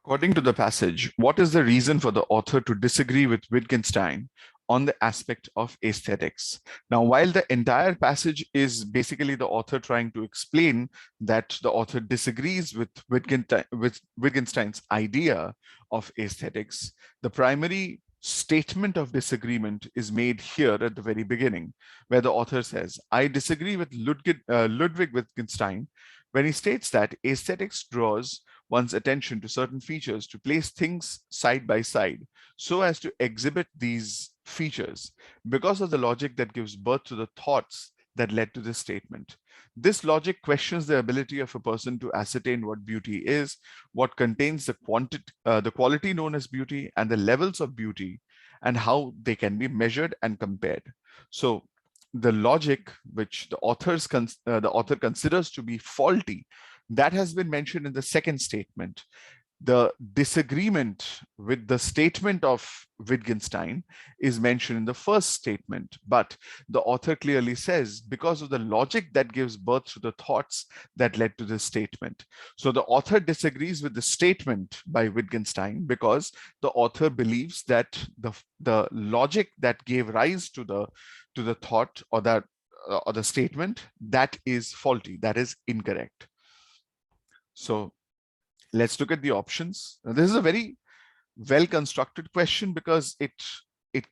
According to the passage, what is the reason for the author to disagree with Wittgenstein on the aspect of aesthetics? Now, while the entire passage is basically the author trying to explain that the author disagrees with Wittgenstein's idea of aesthetics, the primary statement of disagreement is made here at the very beginning, where the author says, I disagree with Ludwig Wittgenstein when he states that aesthetics draws one's attention to certain features to place things side by side so as to exhibit these features because of the logic that gives birth to the thoughts that led to this statement. This logic questions the ability of a person to ascertain what beauty is, what contains the quality known as beauty, and the levels of beauty, and how they can be measured and compared. So the logic which the author considers to be faulty, that has been mentioned in the second statement. The disagreement with the statement of Wittgenstein is mentioned in the first statement, but the author clearly says because of the logic that gives birth to the thoughts that led to this statement. So the author disagrees with the statement by Wittgenstein because the author believes that the logic that gave rise to the thought or the statement, that is faulty, that is incorrect. So let's look at the options. Now, this is a very well constructed question because it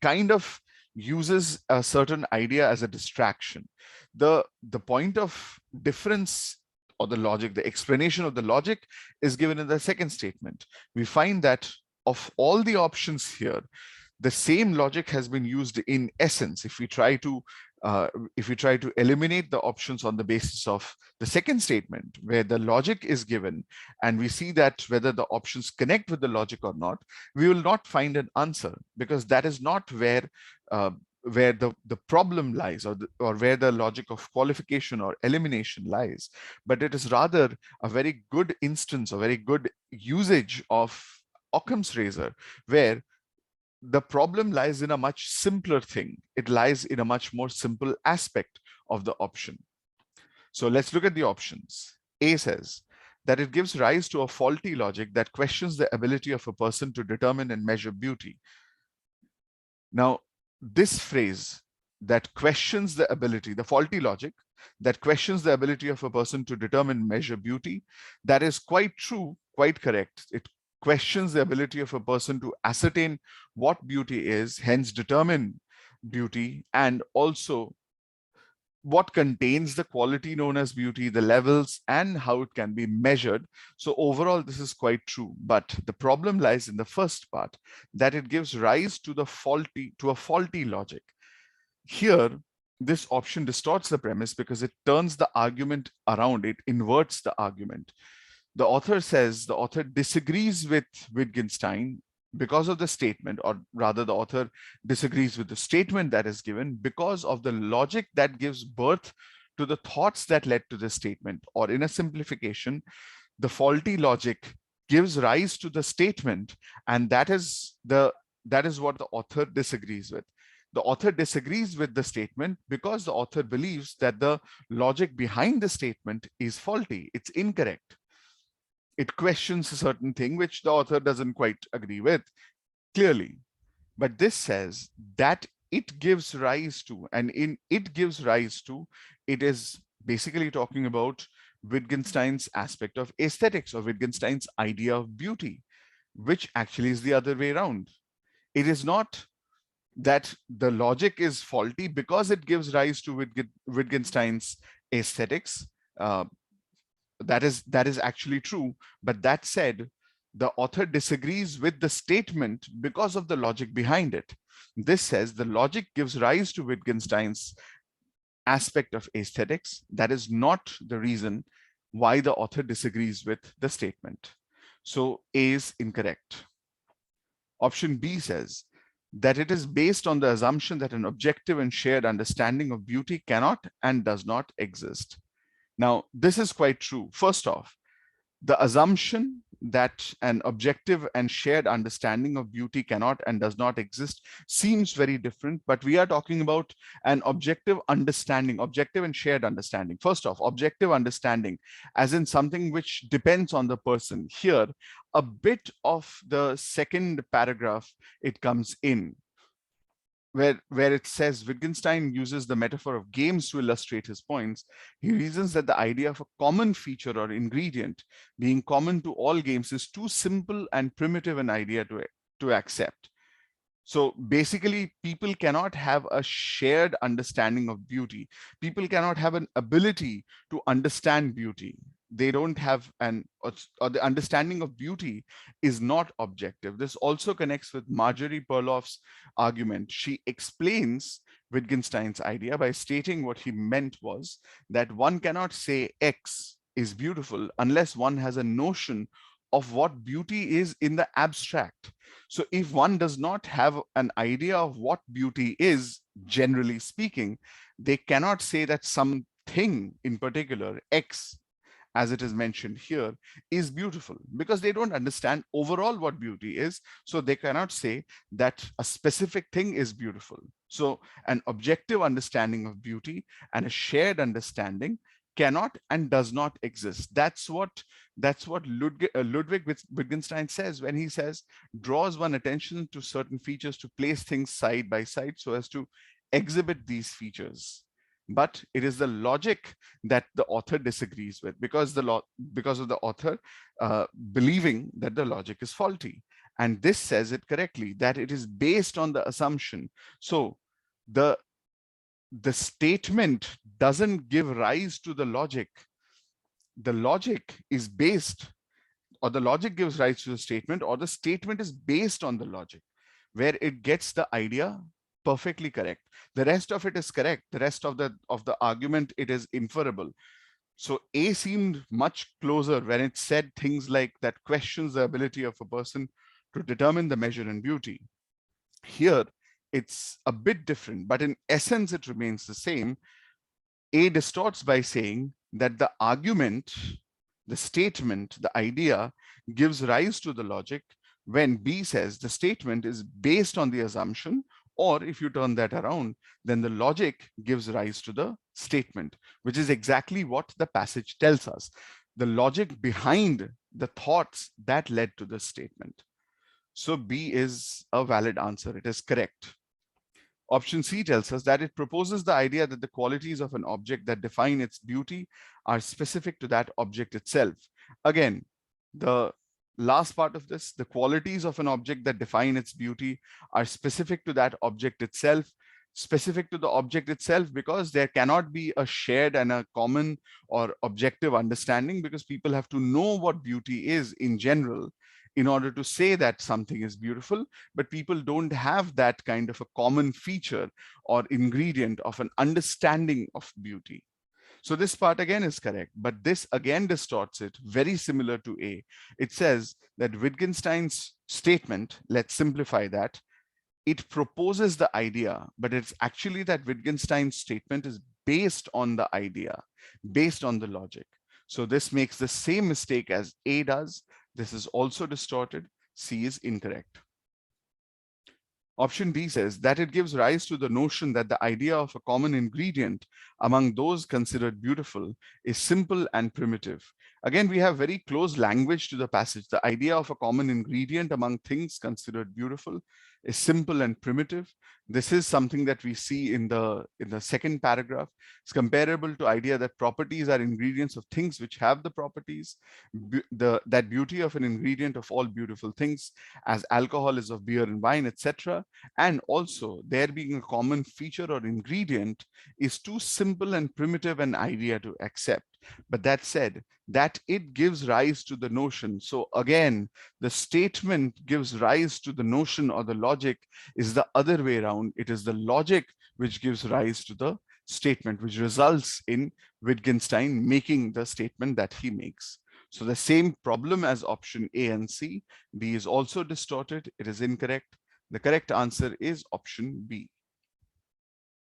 kind of uses a certain idea as a distraction. The point of difference or the logic, the explanation of the logic is given in the second statement. We find that of all the options here, the same logic has been used in essence. If we try to eliminate the options on the basis of the second statement, where the logic is given, and we see that whether the options connect with the logic or not, we will not find an answer because that is not where the problem lies, or where the logic of qualification or elimination lies, but it is rather a very good instance, a very good usage of Occam's razor, where the problem lies in a much simpler thing. It lies in a much more simple aspect of the option. So let's look at the options. A says that it gives rise to a faulty logic that questions the ability of a person to determine and measure beauty. Now, this phrase that questions the ability, the faulty logic that questions the ability of a person to determine and measure beauty, that is quite true, quite correct. It questions the ability of a person to ascertain what beauty is, hence determine beauty, and also what contains the quality known as beauty, the levels, and how it can be measured. So overall, this is quite true. But the problem lies in the first part, that it gives rise to a faulty logic. Here, this option distorts the premise because it turns the argument around, it inverts the argument. The author disagrees with Wittgenstein because of the statement, or rather the author disagrees with the statement that is given because of the logic that gives birth to the thoughts that led to the statement, or in a simplification, the faulty logic gives rise to the statement, and that is what the author disagrees with. The author disagrees with the statement because the author believes that the logic behind the statement is faulty, it's incorrect. It questions a certain thing which the author doesn't quite agree with, clearly. But this says that it gives rise to, and in it gives rise to, it is basically talking about Wittgenstein's aspect of aesthetics, or Wittgenstein's idea of beauty, which actually is the other way around. It is not that the logic is faulty because it gives rise to Wittgenstein's aesthetics. That is actually true. But that said, the author disagrees with the statement because of the logic behind it. This says the logic gives rise to Wittgenstein's aspect of aesthetics. That is not the reason why the author disagrees with the statement. So A is incorrect. Option B says that it is based on the assumption that an objective and shared understanding of beauty cannot and does not exist. Now, this is quite true. First off, the assumption that an objective and shared understanding of beauty cannot and does not exist seems very different, but we are talking about an objective understanding, objective and shared understanding. First off, objective understanding, as in something which depends on the person. Here, a bit of the second paragraph, it comes in, where it says Wittgenstein uses the metaphor of games to illustrate his points. He reasons that the idea of a common feature or ingredient being common to all games is too simple and primitive an idea to accept. So basically, people cannot have a shared understanding of beauty. People cannot have an ability to understand beauty. They don't have or the understanding of beauty is not objective. This also connects with Marjorie Perloff's argument. She explains Wittgenstein's idea by stating what he meant was that one cannot say X is beautiful unless one has a notion of what beauty is in the abstract. So if one does not have an idea of what beauty is, generally speaking, they cannot say that something in particular, X, as it is mentioned here, is beautiful, because they don't understand overall what beauty is. So they cannot say that a specific thing is beautiful. So an objective understanding of beauty and a shared understanding cannot and does not exist. That's what Ludwig Wittgenstein says when he says, draws one attention to certain features to place things side by side so as to exhibit these features. But it is the logic that the author disagrees with, because of the author believing that the logic is faulty. And this says it correctly, that it is based on the assumption. So the statement doesn't give rise to the logic. The logic is based, or the logic gives rise to the statement, or the statement is based on the logic, where it gets the idea perfectly correct. The rest of it is correct. The rest of the argument, it is inferable. So A seemed much closer when it said things like that questions the ability of a person to determine the measure in beauty. Here, it's a bit different, but in essence, it remains the same. A distorts by saying that the argument, the statement, the idea gives rise to the logic, when B says the statement is based on the assumption, or if you turn that around, then the logic gives rise to the statement, which is exactly what the passage tells us. The logic behind the thoughts that led to the statement. So B is a valid answer. It is correct. Option C tells us that it proposes the idea that the qualities of an object that define its beauty are specific to that object itself. Again, the last part of this, the qualities of an object that define its beauty are specific to that object itself, specific to the object itself, because there cannot be a shared and a common or objective understanding, because people have to know what beauty is in general in order to say that something is beautiful, but people don't have that kind of a common feature or ingredient of an understanding of beauty. So this part again is correct, but this again distorts it, very similar to A. It says that Wittgenstein's statement, let's simplify that, it proposes the idea, but it's actually that Wittgenstein's statement is based on the idea, based on the logic. So this makes the same mistake as A does. This is also distorted. C is incorrect. Option D says that it gives rise to the notion that the idea of a common ingredient among those considered beautiful is simple and primitive. Again, we have very close language to the passage. The idea of a common ingredient among things considered beautiful is simple and primitive. This is something that we see in the second paragraph. It's comparable to idea that properties are ingredients of things which have the properties, that beauty of an ingredient of all beautiful things, as alcohol is of beer and wine, etc. And also there being a common feature or ingredient is too simple and primitive an idea to accept. But that said, that it gives rise to the notion. So again, the statement gives rise to the notion, or the logic is the other way around. It is the logic which gives rise to the statement, which results in Wittgenstein making the statement that he makes. So the same problem as option A and C. B is also distorted. It is incorrect. The correct answer is option B.